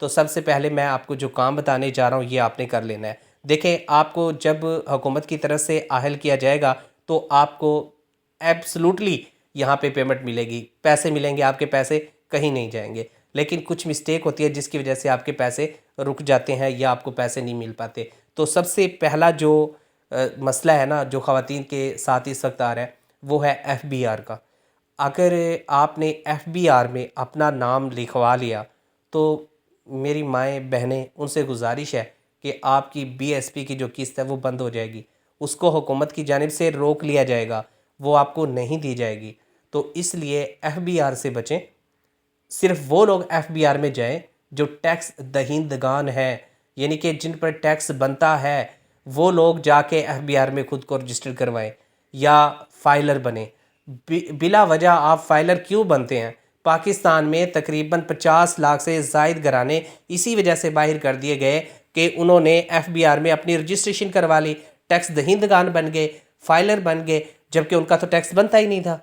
تو سب سے پہلے میں آپ کو جو کام بتانے جا رہا ہوں یہ آپ نے کر لینا ہے۔ دیکھیں، آپ کو جب حکومت کی طرف سے اہل کیا جائے گا تو آپ کو ایبسلوٹلی یہاں پہ پیمنٹ ملے گی، پیسے ملیں گے، آپ کے پیسے کہیں نہیں جائیں گے۔ لیکن کچھ مسٹیک ہوتی ہے جس کی وجہ سے آپ کے پیسے رک جاتے ہیں یا آپ کو پیسے نہیں مل پاتے۔ تو سب سے پہلا جو مسئلہ ہے نا جو خواتین کے ساتھ اس وقت آ رہا ہے وہ ہے ایف بی آر کا۔ اگر آپ نے ایف بی آر میں اپنا نام لکھوا لیا تو میری مائیں بہنیں ان سے گزارش ہے کہ آپ کی بی ایس پی کی جو قسط ہے وہ بند ہو جائے گی، اس کو حکومت کی جانب سے روک لیا جائے گا، وہ آپ کو نہیں دی جائے گی۔ تو اس لیے ایف بی آر سے بچیں۔ صرف وہ لوگ ایف بی آر میں جائیں جو ٹیکس دہندگان ہیں، یعنی کہ جن پر ٹیکس بنتا ہے، وہ لوگ جا کے ایف بی آر میں خود کو رجسٹر کروائیں یا فائلر بنیں۔ بلا وجہ آپ فائلر کیوں بنتے ہیں؟ پاکستان میں تقریباً 50 لاکھ سے زائد گھرانے اسی وجہ سے باہر کر دیے گئے کہ انہوں نے ایف بی آر میں اپنی رجسٹریشن کروا لی، ٹیکس دہندگان بن گئے، فائلر بن گئے، جبکہ ان کا تو ٹیکس بنتا ہی نہیں تھا۔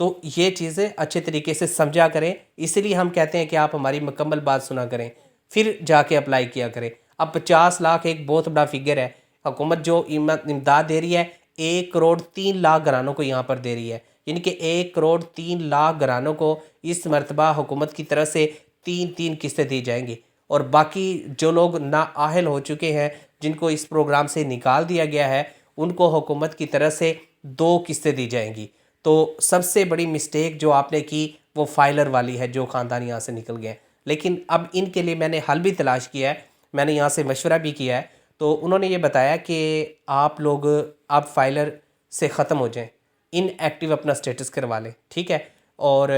تو یہ چیزیں اچھے طریقے سے سمجھا کریں، اسی لیے ہم کہتے ہیں کہ آپ ہماری مکمل بات سنا کریں، پھر جا کے اپلائی کیا کریں۔ اب 50 لاکھ ایک بہت بڑا فگر ہے۔ حکومت جو امداد دے رہی ہے 1 کروڑ 3 لاکھ گھرانوں کو یہاں پر دے رہی ہے، یعنی کہ 1 کروڑ 3 لاکھ گھرانوں کو اس مرتبہ حکومت کی طرف سے 3 قسطیں دی جائیں گی، اور باقی جو لوگ نااہل ہو چکے ہیں جن کو اس پروگرام سے نکال دیا گیا ہے ان کو حکومت کی طرف سے 2 قسطیں دی جائیں گی۔ تو سب سے بڑی مسٹیک جو آپ نے کی وہ فائلر والی ہے، جو خاندان یہاں سے نکل گئے ہیں۔ لیکن اب ان کے لیے میں نے حل بھی تلاش کیا ہے، میں نے یہاں سے مشورہ بھی کیا ہے، تو انہوں نے یہ بتایا کہ آپ لوگ اب فائلر سے ختم ہو جائیں، ان ایکٹیو اپنا سٹیٹس کروا لیں، ٹھیک ہے، اور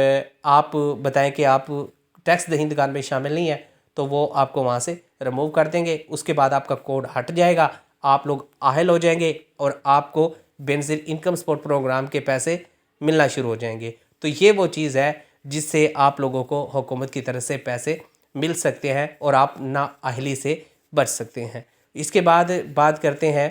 آپ بتائیں کہ آپ ٹیکس دہندگان میں شامل نہیں ہیں تو وہ آپ کو وہاں سے ریموو کر دیں گے۔ اس کے بعد آپ کا کوڈ ہٹ جائے گا، آپ لوگ اہل ہو جائیں گے اور آپ کو بینظیر انکم سپورٹ پروگرام کے پیسے ملنا شروع ہو جائیں گے۔ تو یہ وہ چیز ہے جس سے آپ لوگوں کو حکومت کی طرف سے پیسے مل سکتے ہیں اور آپ نااہلی سے بچ سکتے ہیں۔ اس کے بعد بات کرتے ہیں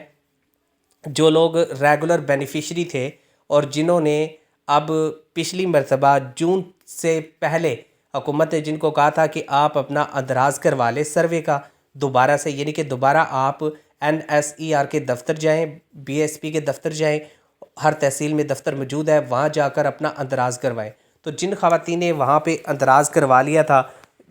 جو لوگ ریگولر بینیفیشری تھے اور جنہوں نے اب پچھلی مرتبہ جون سے پہلے حکومت نے جن کو کہا تھا کہ آپ اپنا اندراز کروا لیں سروے کا دوبارہ سے، یعنی کہ دوبارہ آپ این ایس ای آر کے دفتر جائیں، بی ایس پی کے دفتر جائیں، ہر تحصیل میں دفتر موجود ہے، وہاں جا کر اپنا اندراز کروائیں۔ تو جن خواتین نے وہاں پہ اندراز کروا لیا تھا،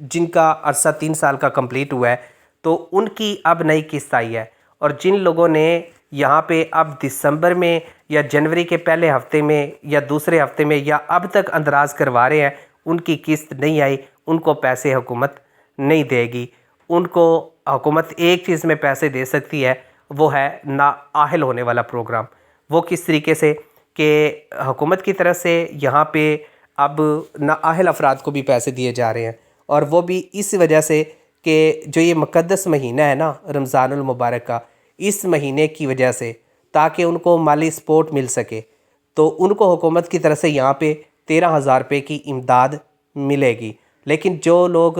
جن کا عرصہ 3 سال کا کمپلیٹ ہوا ہے، تو ان کی اب نئی قسط آئی ہے، اور جن لوگوں نے یہاں پہ اب دسمبر میں یا جنوری کے پہلے ہفتے میں یا دوسرے ہفتے میں یا اب تک اندراز کروا رہے ہیں، ان کی قسط نہیں آئی، ان کو پیسے حکومت نہیں دے گی۔ ان کو حکومت ایک چیز میں پیسے دے سکتی ہے، وہ ہے نااہل ہونے والا پروگرام۔ وہ کس طریقے سے کہ حکومت کی طرف سے یہاں پہ اب نااہل افراد کو بھی پیسے دیے جا رہے ہیں، اور وہ بھی اس وجہ سے کہ جو یہ مقدس مہینہ ہے نا رمضان المبارک کا، اس مہینے کی وجہ سے تاکہ ان کو مالی سپورٹ مل سکے، تو ان کو حکومت کی طرف سے یہاں پہ 13,000 روپے کی امداد ملے گی۔ لیکن جو لوگ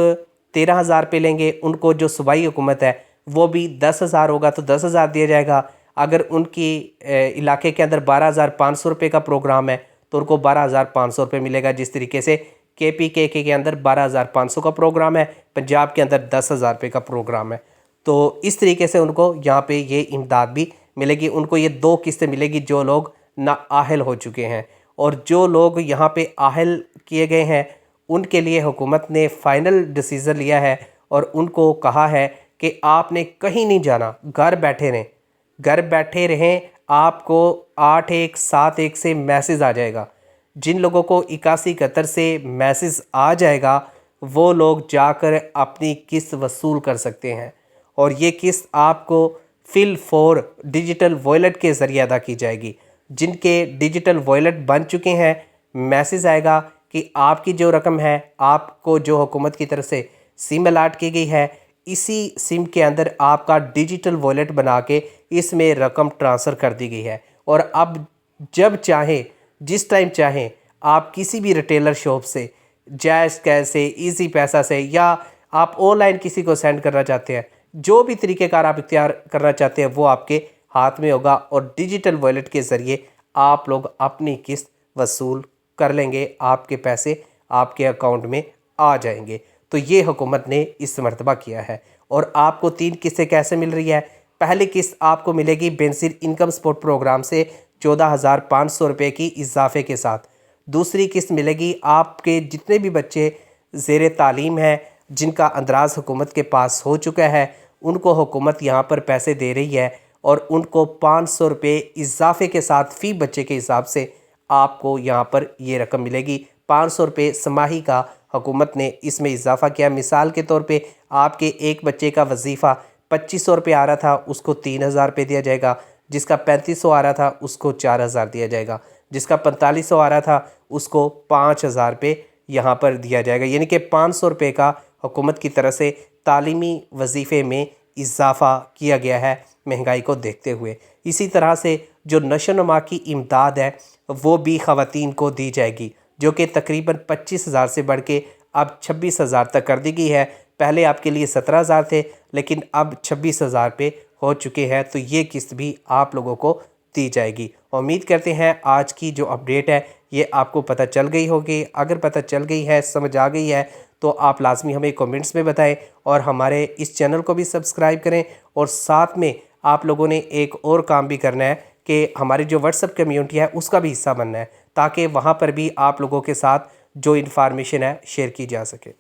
13,000 روپے لیں گے ان کو جو صوبائی حکومت ہے وہ بھی 10,000 ہوگا تو 10,000 دیا جائے گا۔ اگر ان کی علاقے کے اندر 12,500 روپے کا پروگرام ہے تو ان کو 12,500 روپے ملے گا، جس طریقے سے کے پی کے اندر 12,500 کا پروگرام ہے، پنجاب کے اندر 10,000 روپے کا پروگرام ہے۔ تو اس طریقے سے ان کو یہاں پہ یہ امداد بھی ملے گی۔ ان کو یہ 2 قسطیں ملے گی جو لوگ نااہل ہو چکے ہیں، اور جو لوگ یہاں پہ اہل کیے گئے ہیں ان کے لیے حکومت نے فائنل ڈیسیژن لیا ہے اور ان کو کہا ہے کہ آپ نے کہیں نہیں جانا، گھر بیٹھے رہیں، گھر بیٹھے رہیں۔ آپ کو 8171 سے میسج آ جائے گا۔ جن لوگوں کو 8171 سے میسج آ جائے گا وہ لوگ جا کر اپنی قسط وصول کر سکتے ہیں، اور یہ قسط آپ کو فل فور ڈیجیٹل وائلٹ کے ذریعے ادا کی جائے گی۔ جن کے ڈیجیٹل وائلٹ بن چکے ہیں میسج آئے گا کہ آپ کی جو رقم ہے، آپ کو جو حکومت کی طرف سے سم الاٹ کی گئی ہے، اسی سم کے اندر آپ کا ڈیجیٹل وائلٹ بنا کے اس میں رقم ٹرانسفر کر دی گئی ہے، اور اب جب چاہیں جس ٹائم چاہیں آپ کسی بھی ریٹیلر شاپ سے، جائز کیش سے، ایزی پیسہ سے، یا آپ آن لائن کسی کو سینڈ کرنا چاہتے ہیں، جو بھی طریقہ کار آپ اختیار کرنا چاہتے ہیں وہ آپ کے ہاتھ میں ہوگا، اور ڈیجیٹل وائلٹ کے ذریعے آپ لوگ اپنی قسط وصول کر لیں گے، آپ کے پیسے آپ کے اکاؤنٹ میں آ جائیں گے۔ تو تو یہ حکومت نے اس مرتبہ کیا ہے۔ اور آپ کو 3 قسطیں کیسے مل رہی ہے؟ پہلی قسط آپ کو ملے گی بینظیر انکم سپورٹ پروگرام سے 14,500 روپے کی اضافے کے ساتھ۔ دوسری قسط ملے گی آپ کے جتنے بھی بچے زیر تعلیم ہیں، جن کا اندراز حکومت کے پاس ہو چکا ہے، ان کو حکومت یہاں پر پیسے دے رہی ہے اور ان کو 500 روپے اضافے کے ساتھ فی بچے کے حساب سے آپ کو یہاں پر یہ رقم ملے گی۔ 500 روپے سماہی کا حکومت نے اس میں اضافہ کیا۔ مثال کے طور پہ آپ کے ایک بچے کا وظیفہ 2500 روپے آ رہا تھا، اس کو 3000 روپے دیا جائے گا۔ جس کا 3500 آ رہا تھا اس کو 4000 دیا جائے گا۔ جس کا 4500 آ رہا تھا اس کو 5000 روپے یہاں پر دیا جائے گا۔ یعنی کہ 500 روپے کا حکومت کی طرف سے تعلیمی وظیفے میں اضافہ کیا گیا ہے مہنگائی کو دیکھتے ہوئے۔ اسی طرح سے جو نشو و نما کی امداد ہے وہ بھی خواتین کو دی جائے گی، جو کہ تقریباً 25,000 سے بڑھ کے اب 26,000 تک کر دی گئی ہے۔ پہلے آپ کے لیے 17,000 تھے، لیکن اب 26,000 پہ ہو چکے ہیں، تو یہ قسط بھی آپ لوگوں کو دی جائے گی۔ امید کرتے ہیں آج کی جو اپڈیٹ ہے یہ آپ کو پتہ چل گئی ہوگی۔ اگر پتہ چل گئی ہے، سمجھ آ گئی ہے، تو آپ لازمی ہمیں کمنٹس میں بتائیں اور ہمارے اس چینل کو بھی سبسکرائب کریں، اور ساتھ میں آپ لوگوں نے ایک اور کام بھی کرنا ہے کہ ہماری جو واٹس ایپ کمیونٹی ہے اس کا بھی حصہ بننا ہے، تاکہ وہاں پر بھی آپ لوگوں کے ساتھ جو انفارمیشن ہے شیئر کی جا سکے۔